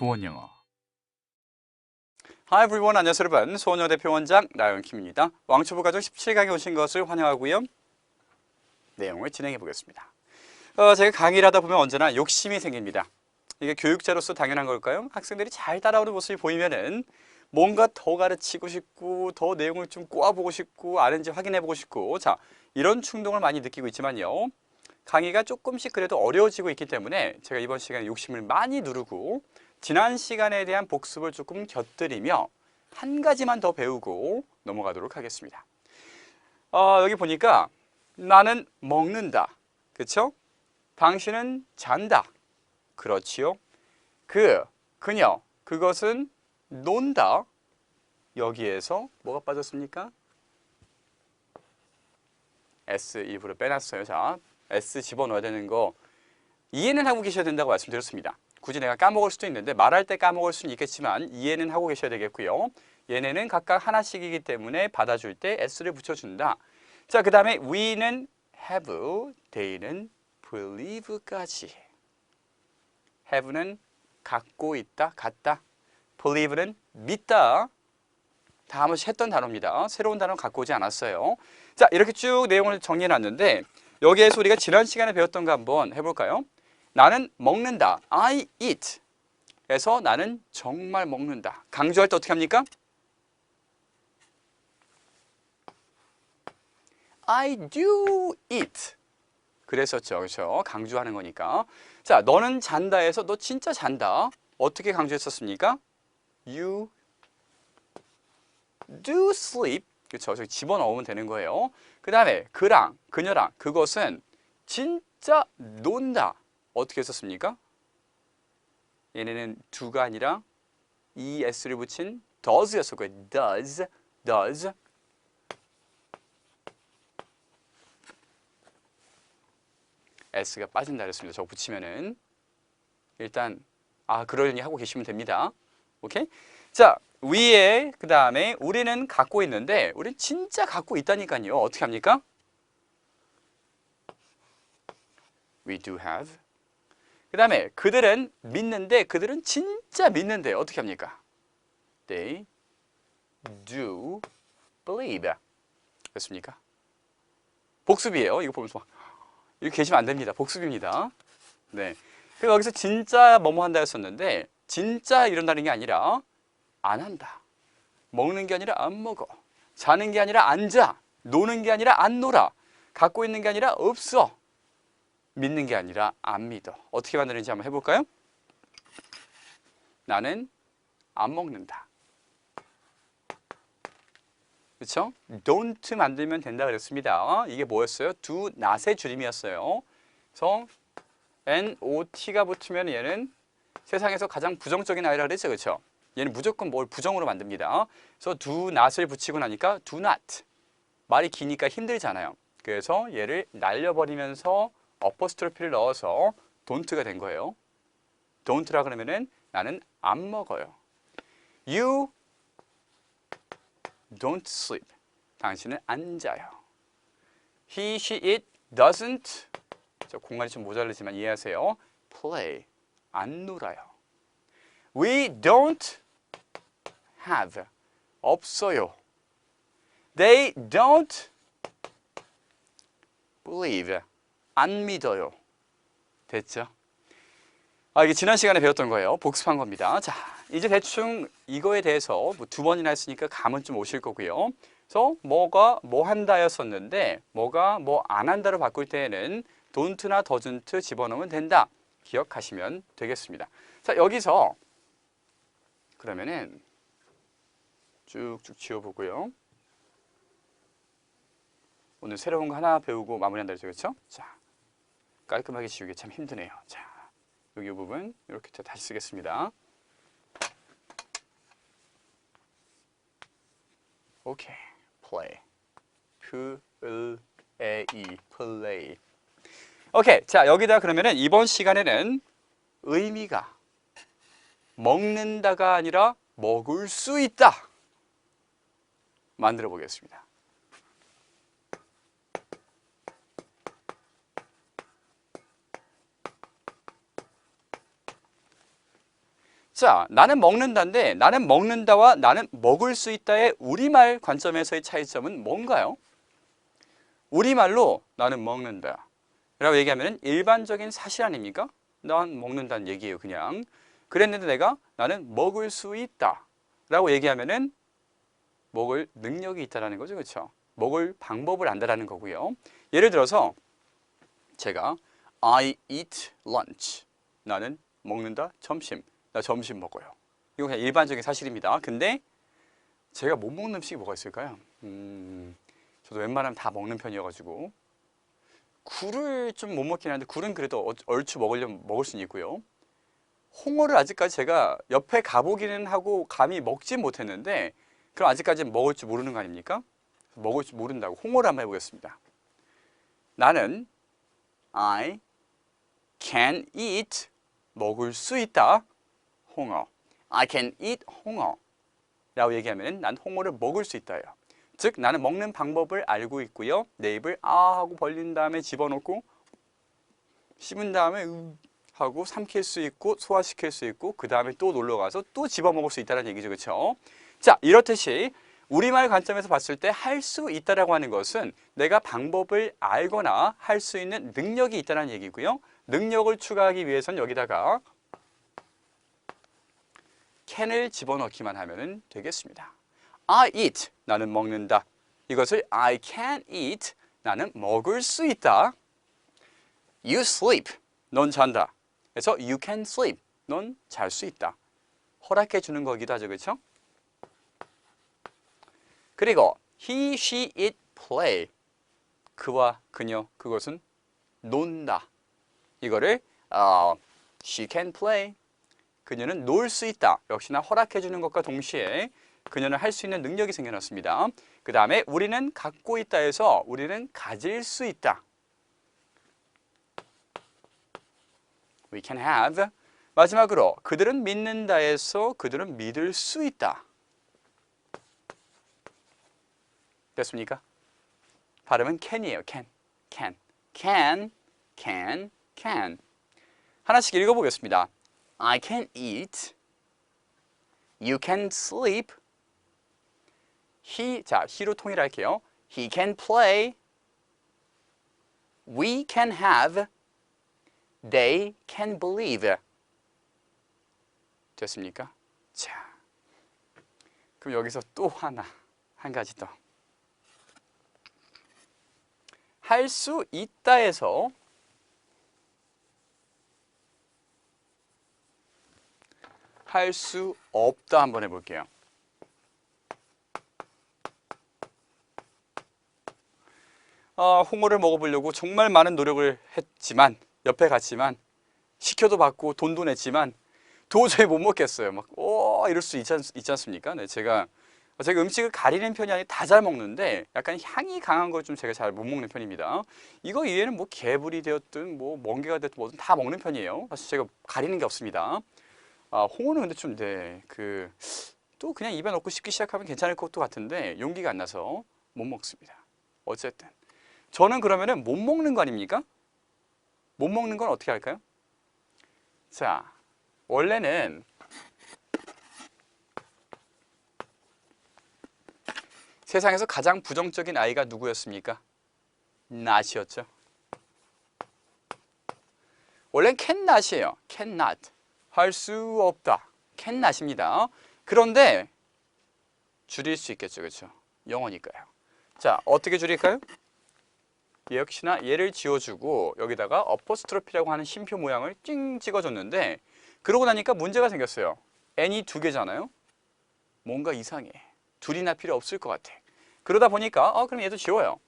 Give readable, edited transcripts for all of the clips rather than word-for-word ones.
수원영어. Hi everyone, 안녕하세요 여러분. 수원영어 대표 원장 나영킴입니다. 왕초보 가족 17강에 오신 것을 환영하고요. 내용을 진행해 보겠습니다. 제가 강의를 하다 보면 언제나 욕심이 생깁니다. 이게 교육자로서 당연한 걸까요? 학생들이 잘 따라오는 모습이 보이면은 뭔가 더 가르치고 싶고 더 내용을 좀 꼬아보고 싶고 아는지 확인해 보고 싶고 자, 이런 충동을 많이 느끼고 있지만요. 강의가 조금씩 그래도 어려워지고 있기 때문에 제가 이번 시간에 욕심을 많이 누르고 지난 시간에 대한 복습을 조금 곁들이며 한 가지만 더 배우고 넘어가도록 하겠습니다. 여기 보니까 나는 먹는다. 그쵸? 당신은 잔다. 그렇지요? 그녀, 그것은 논다. 여기에서 뭐가 빠졌습니까? S 일부러 빼놨어요. 자, S 집어넣어야 되는 거 이해는 하고 계셔야 된다고 말씀드렸습니다. 굳이 내가 까먹을 수도 있는데 말할 때 까먹을 수는 있겠지만 이해는 하고 계셔야 되겠고요. 얘네는 각각 하나씩이기 때문에 받아줄 때 S를 붙여준다. 자, 그 다음에 we는 have, they는 believe까지. have는 갖고 있다, 갖다. believe는 믿다. 다 한 번씩 했던 단어입니다. 새로운 단어 갖고 오지 않았어요. 자, 이렇게 쭉 내용을 정리해놨는데 여기에서 우리가 지난 시간에 배웠던 거 한번 해볼까요? 나는 먹는다. I eat. 그래서 나는 정말 먹는다. 강조할 때 어떻게 합니까? I do eat. 그랬었죠. 그렇죠? 강조하는 거니까. 자, 너는 잔다 해서 너 진짜 잔다. 어떻게 강조했었습니까? You do sleep. 그렇죠? 저기 집어넣으면 되는 거예요. 그 다음에 그랑, 그녀랑, 그것은 진짜 논다. 어떻게 했었습니까? 얘네는 do가 아니라 es를 붙인 does였었고요. does. s가 빠진다 그랬습니다. 저거 붙이면은 일단 그러려니 하고 계시면 됩니다. 오케이? 자, 위에 그 다음에 우리는 갖고 있는데 우리는 진짜 갖고 있다니까요. 어떻게 합니까? We do have. 그 다음에 그들은 믿는데 그들은 진짜 믿는데 어떻게 합니까? They do believe. 됐습니까? 복습이에요. 이거 보면서 막 이렇게 계시면 안 됩니다. 복습입니다. 네. 그리고 여기서 진짜 뭐뭐 한다 했었는데 진짜 이런다는 게 아니라 안 한다. 먹는 게 아니라 안 먹어. 자는 게 아니라 안 자. 노는 게 아니라 안 놀아. 갖고 있는 게 아니라 없어. 믿는 게 아니라 안 믿어. 어떻게 만드는지 한번 해볼까요? 나는 안 먹는다. 그렇죠? don't 만들면 된다 그랬습니다. 이게 뭐였어요? do not의 줄임이었어요. 그래서 not가 붙으면 얘는 세상에서 가장 부정적인 아이라 그랬죠. 그렇죠? 얘는 무조건 뭘 부정으로 만듭니다. 그래서 do not을 붙이고 나니까 do not. 말이 기니까 힘들잖아요. 그래서 얘를 날려버리면서 어퍼스트로피를 넣어서 don't가 된 거예요. don't라 그러면은 나는 안 먹어요. You don't sleep. 당신은 안 자요. He, she, it doesn't. 저 공간이 좀 모자르지만 이해하세요. Play. 안 놀아요. We don't have. 없어요. They don't believe. 안 믿어요. 됐죠? 이게 지난 시간에 배웠던 거예요. 복습한 겁니다. 자, 이제 대충 이거에 대해서 뭐 2번이나 했으니까 감은 좀 오실 거고요. 그래서 뭐가 뭐 한다였었는데 뭐가 뭐 안 한다로 바꿀 때에는 don't나 doesn't 집어넣으면 된다. 기억하시면 되겠습니다. 자, 여기서 그러면은 쭉쭉 지워보고요. 오늘 새로운 거 하나 배우고 마무리한다 그랬죠, 그렇죠? 자, 깔끔하게 지우기 참 힘드네요. 자, 여기 이 부분 이렇게 다시 쓰겠습니다. 오케이, play, play. 오케이, 자 여기다 그러면은 이번 시간에는 의미가 먹는다가 아니라 먹을 수 있다 만들어 보겠습니다. 자, 나는 먹는다인데 나는 먹는다와 나는 먹을 수 있다의 우리말 관점에서의 차이점은 뭔가요? 우리말로 나는 먹는다 라고 얘기하면 일반적인 사실 아닙니까? 난 먹는다는 얘기예요, 그냥. 그랬는데 내가 나는 먹을 수 있다 라고 얘기하면은 먹을 능력이 있다라는 거죠, 그렇죠? 먹을 방법을 안다라는 거고요. 예를 들어서 제가 I eat lunch. 나는 먹는다, 점심. 나 점심 먹어요. 이거 그냥 일반적인 사실입니다. 근데 제가 못 먹는 음식이 뭐가 있을까요? 저도 웬만하면 다 먹는 편이어가지고 굴을 좀 못 먹긴 하는데 굴은 그래도 얼추 먹으려면 먹을 수는 있고요. 홍어를 아직까지 제가 옆에 가보기는 하고 감히 먹진 못했는데 그럼 아직까지는 먹을 줄 모르는 거 아닙니까? 먹을 줄 모른다고 홍어를 한번 해보겠습니다. 나는 I can eat 먹을 수 있다 홍어. I can eat 홍어 라고 얘기하면 난 홍어를 먹을 수 있다예요. 즉 나는 먹는 방법을 알고 있고요. 내 입을 아 하고 벌린 다음에 집어넣고 씹은 다음에 하고 삼킬 수 있고 소화시킬 수 있고 그 다음에 또 놀러가서 또 집어먹을 수 있다는 얘기죠. 그렇죠? 자, 이렇듯이 우리말 관점에서 봤을 때 할 수 있다라고 하는 것은 내가 방법을 알거나 할 수 있는 능력이 있다는 얘기고요. 능력을 추가하기 위해서는 여기다가 can을 집어넣기만 하면 되겠습니다. I eat, 나는 먹는다. 이것을 I can eat, 나는 먹을 수 있다. You sleep, 넌 잔다. 그래서 you can sleep, 넌 잘 수 있다. 허락해 주는 거기도 하죠, 그렇죠? 그리고 he, she, it, play, 그와 그녀, 그것은 논다. 이거를 she can play, 그녀는 놀 수 있다. 역시나 허락해 주는 것과 동시에 그녀는 할 수 있는 능력이 생겨났습니다. 그 다음에 우리는 갖고 있다 해서 우리는 가질 수 있다. We can have. 마지막으로 그들은 믿는다 해서 그들은 믿을 수 있다. 됐습니까? 발음은 can이에요. can. 하나씩 읽어보겠습니다. I can eat. You can sleep. he로 통일할게요. He can play. We can have. They can believe. 됐습니까? 자, 그럼 여기서 또 한 가지 더. 할 수 있다에서 할 수 없다 한번 해볼게요. 홍어를 먹어보려고 정말 많은 노력을 했지만 옆에 갔지만 시켜도 받고 돈도 냈지만 도저히 못 먹겠어요. 막 이럴 수 있지 않습니까? 네, 제가 음식을 가리는 편이 아니라 다 잘 먹는데 약간 향이 강한 걸 좀 제가 잘 못 먹는 편입니다. 이거 이외에는 뭐 개불이 되었든 뭐 멍게가 되었든 뭐든 다 먹는 편이에요. 사실 제가 가리는 게 없습니다. 홍어는 근데 좀 또 그냥 입에 넣고 씹기 시작하면 괜찮을 것도 같은데 용기가 안 나서 못 먹습니다. 어쨌든 저는 그러면은 못 먹는 거 아닙니까? 못 먹는 건 어떻게 할까요? 자, 원래는 세상에서 가장 부정적인 아이가 누구였습니까? not이었죠. 원래는 cannot이에요. cannot. 할 수 없다. cannot입니다. 그런데 줄일 수 있겠죠. 그렇죠? 영어니까요. 자, 어떻게 줄일까요? 역시나 얘를 지워주고 여기다가 어포스트로피라고 하는 쉼표 모양을 찡 찍어줬는데 그러고 나니까 문제가 생겼어요. n이 두 개잖아요. 뭔가 이상해. 둘이나 필요 없을 것 같아. 그러다 보니까 그럼 얘도 지워요.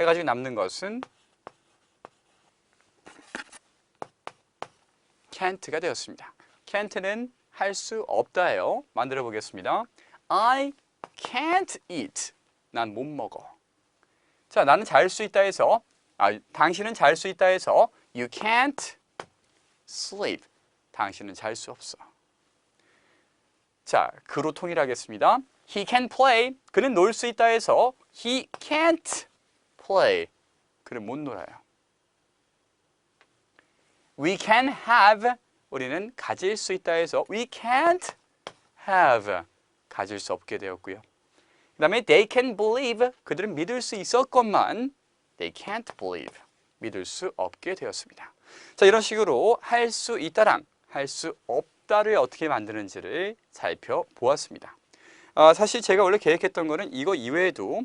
해가지고 남는 것은 can't가 되었습니다. can't는 할 수 없다예요. 만들어 보겠습니다. I can't eat. 난 못 먹어. 자, 나는 잘 수 있다 해서 당신은 잘 수 있다 해서 you can't sleep. 당신은 잘 수 없어. 자, 그로 통일하겠습니다. He can play. 그는 놀 수 있다 해서 he can't play. 그는 못 놀아요. We can have. 우리는 가질 수 있다 해서 we can't have 가질 수 없게 되었고요. 그 다음에 they can believe 그들은 믿을 수 있었건만 they can't believe 믿을 수 없게 되었습니다. 자, 이런 식으로 할 수 있다랑 할 수 없다를 어떻게 만드는지를 살펴보았습니다. 사실 제가 원래 계획했던 거는 이거 이외에도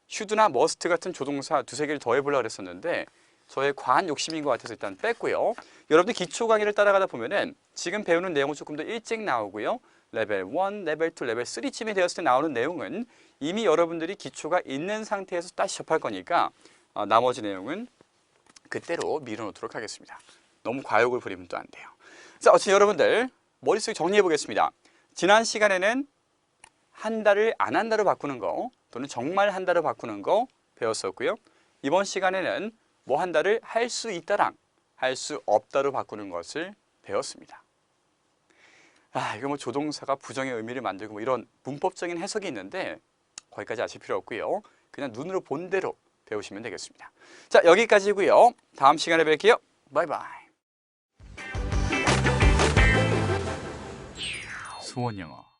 should나 must 같은 조동사 두세 개를 더 해보려고 했었는데 저의 과한 욕심인 것 같아서 일단 뺐고요. 여러분들 기초 강의를 따라가다 보면은 지금 배우는 내용은 조금 더 일찍 나오고요. 레벨 1, 레벨 2, 레벨 3쯤이 되었을 때 나오는 내용은 이미 여러분들이 기초가 있는 상태에서 다시 접할 거니까 나머지 내용은 그때로 미뤄놓도록 하겠습니다. 너무 과욕을 부리면 또 안 돼요. 자, 어쨌든 여러분들 머릿속에 정리해 보겠습니다. 지난 시간에는 한다를 안 한다로 바꾸는 거 또는 정말 한다로 바꾸는 거 배웠었고요. 이번 시간에는 뭐 한다를 할 수 있다랑 할 수 없다로 바꾸는 것을 배웠습니다. 이거 뭐 조동사가 부정의 의미를 만들고 뭐 이런 문법적인 해석이 있는데 거기까지 아실 필요 없고요. 그냥 눈으로 본 대로 배우시면 되겠습니다. 자, 여기까지고요. 다음 시간에 뵐게요. 바이바이. 수원영어